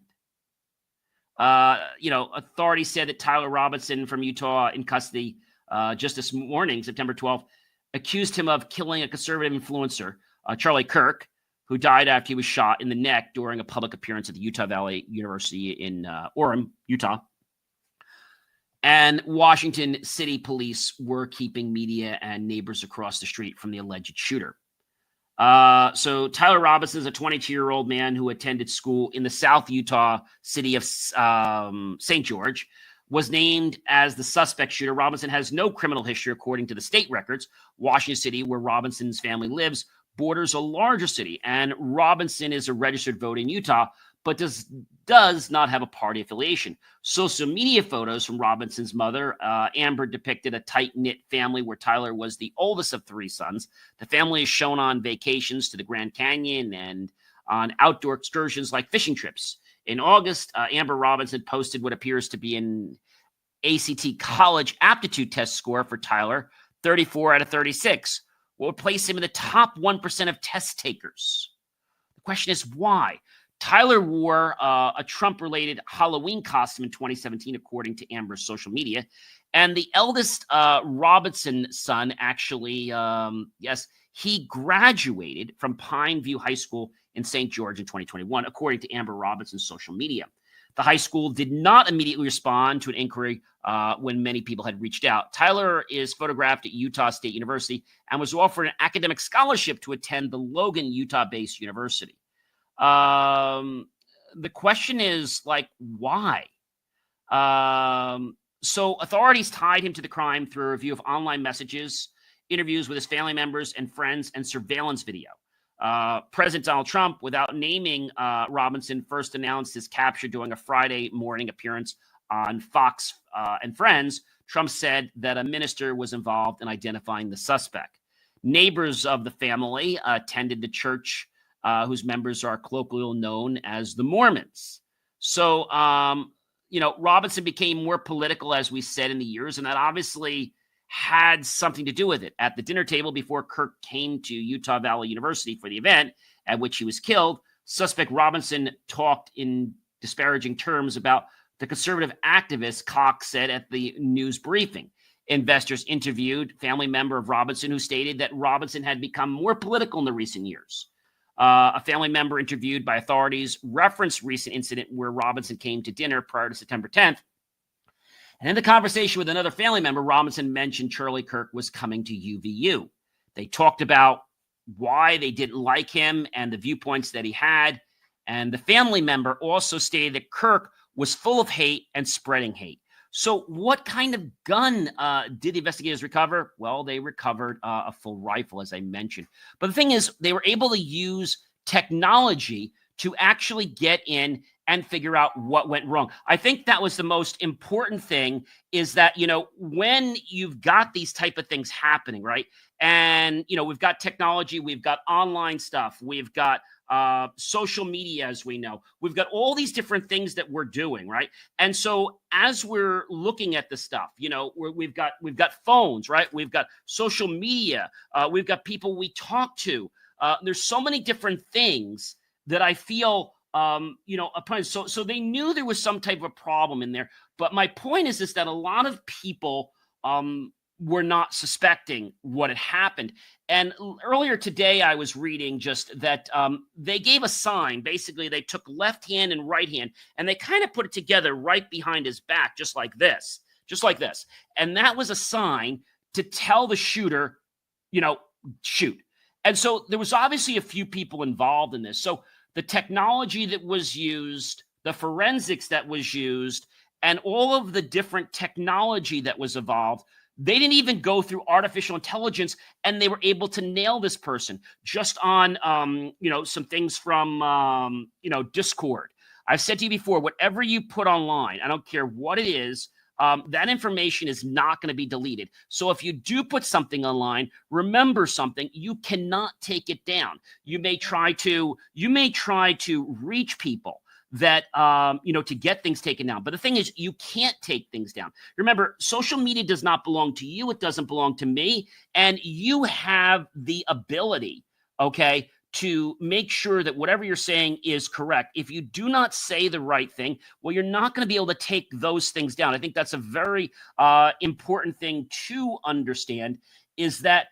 Authorities said that Tyler Robinson from Utah in custody just this morning, September 12th, accused him of killing a conservative influencer, Charlie Kirk, who died after he was shot in the neck during a public appearance at the Utah Valley University in Orem, Utah. And Washington City police were keeping media and neighbors across the street from the alleged shooter. So Tyler Robinson is a 22-year-old man who attended school in the South Utah city of St. George, was named as the suspect shooter. Robinson has no criminal history according to the state records. Washington City, where Robinson's family lives, borders a larger city, and Robinson is a registered voter in Utah, but does not have a party affiliation. Social media photos from Robinson's mother, Amber, depicted a tight-knit family where Tyler was the oldest of three sons. The family is shown on vacations to the Grand Canyon and on outdoor excursions like fishing trips. In August, Amber Robinson posted what appears to be an ACT college aptitude test score for Tyler, 34 out of 36, what would place him in the top 1% of test takers. The question is why? Tyler wore a Trump-related Halloween costume in 2017, according to Amber's social media. And the eldest Robinson son actually, he graduated from Pine View High School in St. George in 2021, according to Amber Robinson's social media. The high school did not immediately respond to an inquiry when many people had reached out. Tyler is photographed at Utah State University and was offered an academic scholarship to attend the Logan, Utah-based university. The question is, why? So authorities tied him to the crime through a review of online messages, interviews with his family members and friends, and surveillance video. President Donald Trump, without naming Robinson, first announced his capture during a Friday morning appearance on Fox and Friends. Trump said that a minister was involved in identifying the suspect. Neighbors of the family attended the church whose members are colloquially known as the Mormons. So, Robinson became more political, as we said, in the years, and that obviously had something to do with it. At the dinner table before Kirk came to Utah Valley University for the event at which he was killed, suspect Robinson talked in disparaging terms about the conservative activist, Cox said at the news briefing. Investors interviewed family member of Robinson who stated that Robinson had become more political in the recent years. A family member interviewed by authorities referenced recent incident where Robinson came to dinner prior to September 10th. And in the conversation with another family member, Robinson mentioned Charlie Kirk was coming to UVU. They talked about why they didn't like him and the viewpoints that he had. And the family member also stated that Kirk was full of hate and spreading hate. So what kind of gun did the investigators recover? Well, they recovered a full rifle, as I mentioned. But the thing is, they were able to use technology to actually get in and figure out what went wrong. I think that was the most important thing, is that, when you've got these type of things happening, right? And, we've got technology, we've got online stuff, we've got social media, as we know, we've got all these different things that we're doing, right? And so as we're looking at the stuff, we've got phones, right? We've got social media, we've got people we talk to. There's so many different things that I feel, so they knew there was some type of a problem in there. But my point is that a lot of people were not suspecting what had happened. And earlier today, I was reading just that they gave a sign. Basically, they took left hand and right hand, and they kind of put it together right behind his back, just like this. And that was a sign to tell the shooter, shoot. And so there was obviously a few people involved in this. So the technology that was used, the forensics that was used, and all of the different technology that was evolved, they didn't even go through artificial intelligence, and they were able to nail this person just on, some things from, Discord. I've said to you before, whatever you put online, I don't care what it is, that information is not going to be deleted. So if you do put something online, remember something: you cannot take it down. You may try to reach people that, to get things taken down. But the thing is, you can't take things down. Remember, social media does not belong to you. It doesn't belong to me. And you have the ability, okay, to make sure that whatever you're saying is correct. If you do not say the right thing, well, you're not going to be able to take those things down. I think that's a very important thing to understand, is that,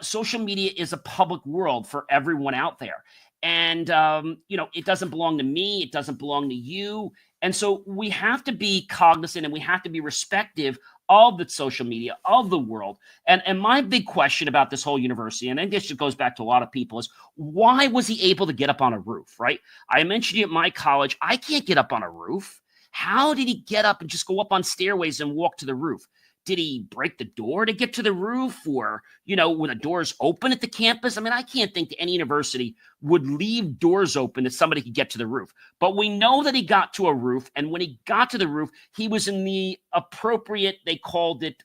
social media is a public world for everyone out there. And, it doesn't belong to me. It doesn't belong to you. And so we have to be cognizant, and we have to be respective of the social media, of the world. And my big question about this whole university, and I guess it goes back to a lot of people, is why was he able to get up on a roof, right? I mentioned you at my college. I can't get up on a roof. How did he get up and just go up on stairways and walk to the roof? Did he break the door to get to the roof, or, when the doors open at the campus? I mean, I can't think that any university would leave doors open that somebody could get to the roof. But we know that he got to a roof, and when he got to the roof, he was in the appropriate, they called it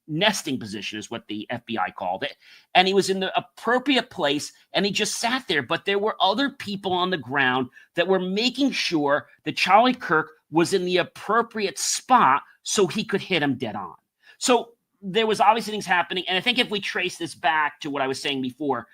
nesting position is what the FBI called it. And he was in the appropriate place, and he just sat there. But there were other people on the ground that were making sure that Charlie Kirk was in the appropriate spot so he could hit him dead on. So there was obviously things happening. And I think if we trace this back to what I was saying before,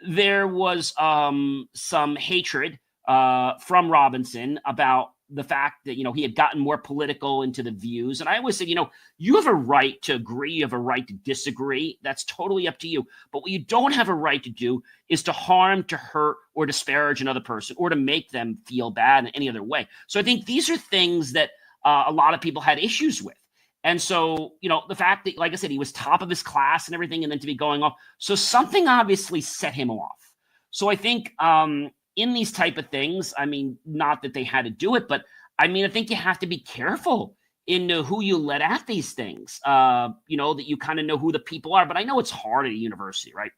there was some hatred from Robinson about the fact that, he had gotten more political into the views. And I always said, you have a right to agree. You have a right to disagree. That's totally up to you. But what you don't have a right to do is to harm, to hurt, or disparage another person, or to make them feel bad in any other way. So I think these are things that a lot of people had issues with. And so, the fact that, like I said, he was top of his class and everything, and then to be going off. So something obviously set him off. So I think in these type of things, I mean, not that they had to do it, but I mean, I think you have to be careful in who you let at these things, that you kind of know who the people are. But I know it's hard at a university, right?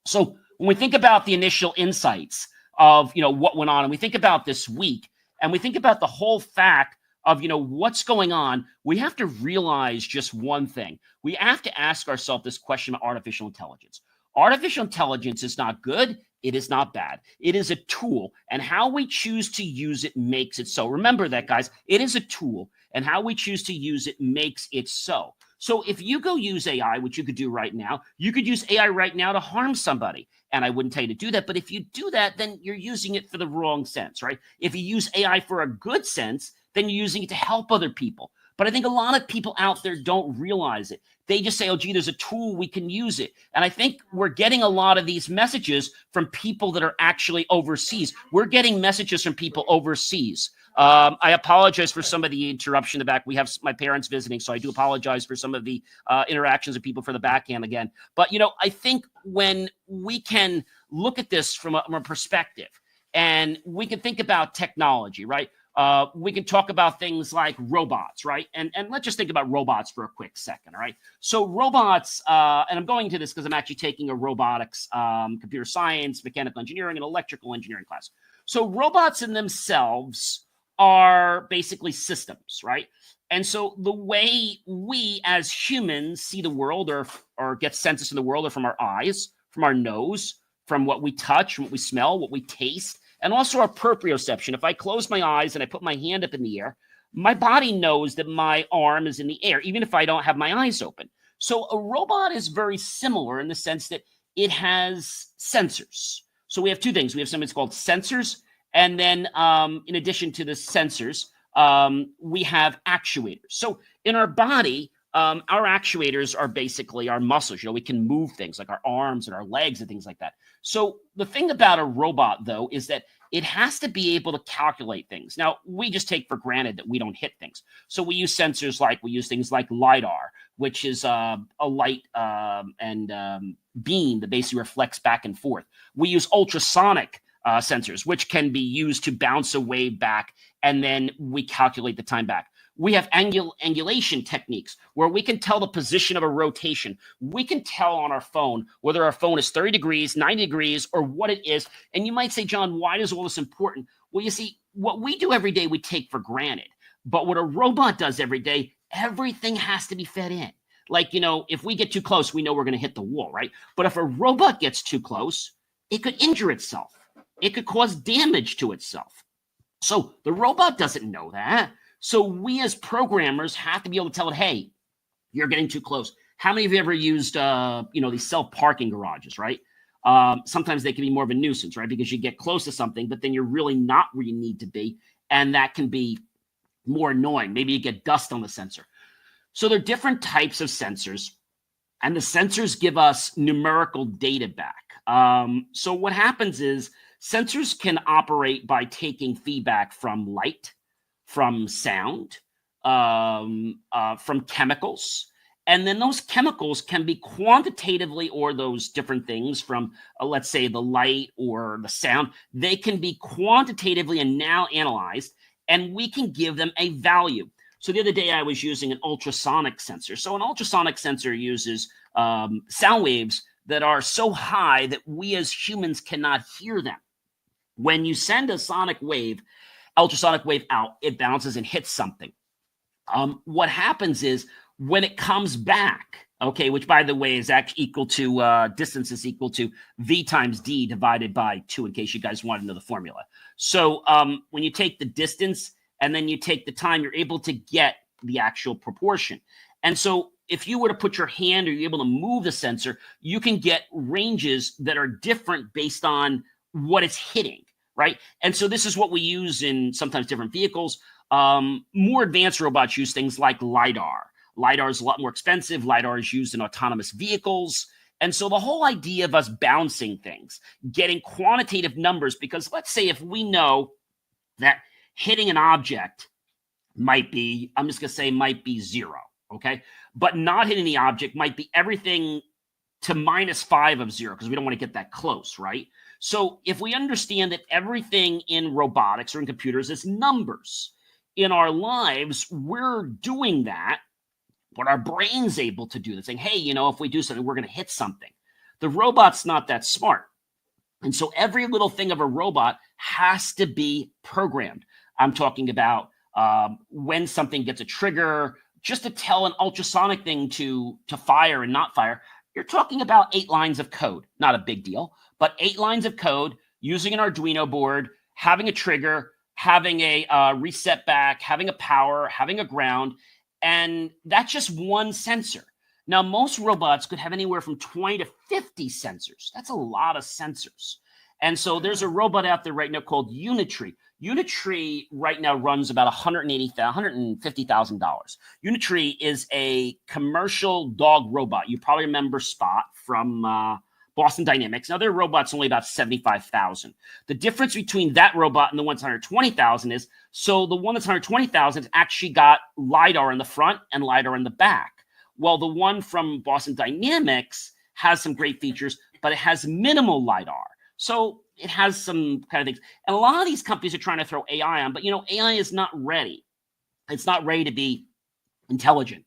So when we think about the initial insights of, what went on, and we think about this week, and we think about the whole fact of, what's going on, we have to realize just one thing. We have to ask ourselves this question about artificial intelligence. Artificial intelligence is not good. It is not bad. It is a tool, and how we choose to use it makes it so. Remember that, guys. It is a tool, and how we choose to use it makes it so. So if you go use AI, which you could do right now, you could use AI right now to harm somebody. And I wouldn't tell you to do that. But if you do that, then you're using it for the wrong sense, right? If you use AI for a good sense, then you're using it to help other people. But I think a lot of people out there don't realize it. They just say, oh, gee, there's a tool, we can use it. And I think we're getting a lot of these messages from people that are actually overseas. We're getting messages from people overseas. I apologize for some of the interruption in the back. We have my parents visiting, so I do apologize for some of the interactions of people for the backhand again. But, I think when we can look at this from a perspective, and we can think about technology, right? We can talk about things like robots, right? And let's just think about robots for a quick second, all right? So robots, and I'm going to this because I'm actually taking a robotics, computer science, mechanical engineering, and electrical engineering class. So robots in themselves are basically systems, right? And so the way we as humans see the world, or get senses in the world, are from our eyes, from our nose, from what we touch, from what we smell, what we taste, and also our proprioception. If I close my eyes and I put my hand up in the air, my body knows that my arm is in the air, even if I don't have my eyes open. So a robot is very similar in the sense that it has sensors. So we have two things. We have something that's called sensors, and then in addition to the sensors, we have actuators. So in our body, our actuators are basically our muscles. We can move things like our arms and our legs and things like that. So the thing about a robot, though, is that it has to be able to calculate things. Now, we just take for granted that we don't hit things. So we use sensors we use things like LiDAR, which is a light and beam that basically reflects back and forth. We use ultrasonic sensors, which can be used to bounce a wave back, and then we calculate the time back. We have angulation techniques where we can tell the position of a rotation. We can tell on our phone whether our phone is 30 degrees, 90 degrees, or what it is. And you might say, John, why is all this important? Well, you see, what we do every day, we take for granted. But what a robot does every day, everything has to be fed in. Like, if we get too close, we know we're going to hit the wall, right? But if a robot gets too close, it could injure itself. It could cause damage to itself. So the robot doesn't know that. So we as programmers have to be able to tell it, hey, you're getting too close. How many of you ever used, these self-parking garages, right? Sometimes they can be more of a nuisance, right? Because you get close to something, but then you're really not where you need to be. And that can be more annoying. Maybe you get dust on the sensor. So there are different types of sensors, and the sensors give us numerical data back. So what happens is sensors can operate by taking feedback from light, from sound, from chemicals. And then those chemicals can be quantitatively, or those different things from, let's say, the light or the sound, they can be quantitatively and now analyzed, and we can give them a value. So the other day I was using an ultrasonic sensor. So an ultrasonic sensor uses sound waves that are so high that we as humans cannot hear them. When you send a ultrasonic wave out, it bounces and hits something. What happens is when it comes back, okay, which by the way is actually equal to distance is equal to v times d divided by 2, in case you guys want to know the formula. So when you take the distance and then you take the time, you're able to get the actual proportion. And so if you were to put your hand or you're able to move the sensor, you can get ranges that are different based on what it's hitting, right? And so this is what we use in sometimes different vehicles. More advanced robots use things like LiDAR. LiDAR is a lot more expensive. LiDAR is used in autonomous vehicles. And so the whole idea of us bouncing things, getting quantitative numbers, because let's say if we know that hitting an object might be, I'm just going to say might be 0, okay? But not hitting the object might be everything to -5 of 0, because we don't want to get that close, right? So if we understand that everything in robotics or in computers is numbers, in our lives, we're doing that, but our brain's able to do this, saying, hey, if we do something, we're going to hit something. The robot's not that smart. And so every little thing of a robot has to be programmed. I'm talking about when something gets a trigger, just to tell an ultrasonic thing to fire and not fire. You're talking about 8 lines of code. Not a big deal, but 8 lines of code using an Arduino board, having a trigger, having a reset back, having a power, having a ground. And that's just one sensor. Now, most robots could have anywhere from 20 to 50 sensors. That's a lot of sensors. And so there's a robot out there right now called Unitree. Unitree right now runs about $150,000. Unitree is a commercial dog robot. You probably remember Spot from Boston Dynamics. Now, their robot's only about $75,000. The difference between that robot and the one that's $120,000 is, so the one that's $120,000 has actually got LiDAR in the front and LiDAR in the back. Well, the one from Boston Dynamics has some great features, but it has minimal LiDAR. So it has some kind of things. And a lot of these companies are trying to throw AI on, but AI is not ready. It's not ready to be intelligent.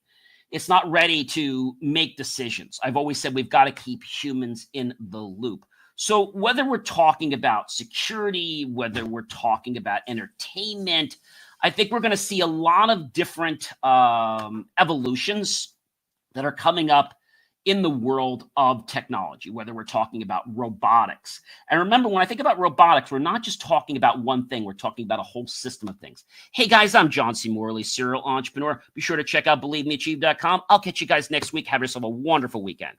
It's not ready to make decisions. I've always said we've got to keep humans in the loop. So whether we're talking about security, whether we're talking about entertainment, I think we're going to see a lot of different evolutions that are coming up in the world of technology, whether we're talking about robotics. And remember, when I think about robotics, we're not just talking about one thing. We're talking about a whole system of things. Hey, guys, I'm John C. Morley, serial entrepreneur. Be sure to check out BelieveMeAchieve.com. I'll catch you guys next week. Have yourself a wonderful weekend.